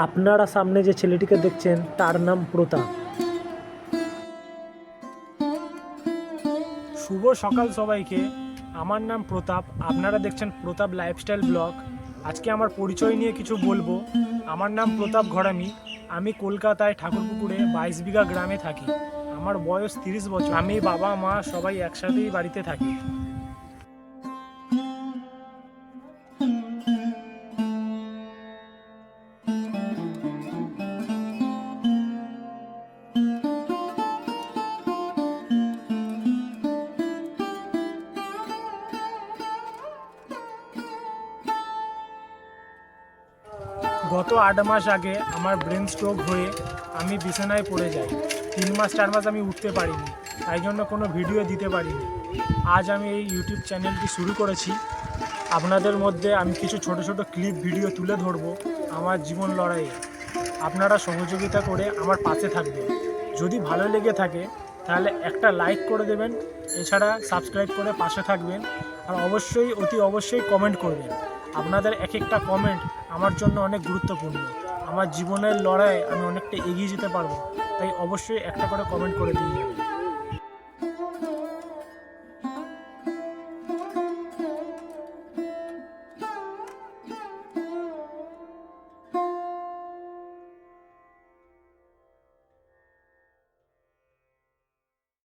আপনারা সামনে যে ছেলেটিকে দেখছেন তার নাম প্রতাপ। শুভ সকাল সবাইকে। আমার নাম প্রতাপ, আপনারা দেখছেন প্রতাপ লাইফস্টাইল ব্লগ। আজকে আমার পরিচয় নিয়ে কিছু বলবো। আমার নাম প্রতাপ ঘরামি। আমি কলকাতায় ঠাকুরপুকুরে 22 বিঘা গ্রামে থাকি। আমার বয়স 30 বছর। আমি, বাবা, মা সবাই একসাথেই বাড়িতে থাকি। গত 8 মাস আগে আমার ব্রেন স্ট্রোক হয়ে আমি বিছানায় পড়ে যাই। 3 মাস 4 মাস আমি উঠতে পারিনি, তাই জন্য কোনো ভিডিও দিতে পারিনি। আজ আমি এই ইউটিউব চ্যানেলটি শুরু করেছি। আপনাদের মধ্যে আমি কিছু ছোট ছোট ক্লিপ ভিডিও তুলে ধরবো আমার জীবন লড়াইয়ে। আপনারা সহযোগিতা করে আমার পাশে থাকবেন। যদি ভালো লেগে থাকে তাহলে একটা লাইক করে দেবেন, এছাড়া সাবস্ক্রাইব করে পাশে থাকবেন। আর অবশ্যই অতি অবশ্যই কমেন্ট করবেন। আপনাদের এক একটা কমেন্ট আমার জন্য অনেক গুরুত্বপূর্ণ। আমার জীবনের লড়াইয়ে আমি অনেকটা এগিয়ে যেতে পারবো, তাই অবশ্যই একটা করে কমেন্ট করে দিয়ে যাবেন।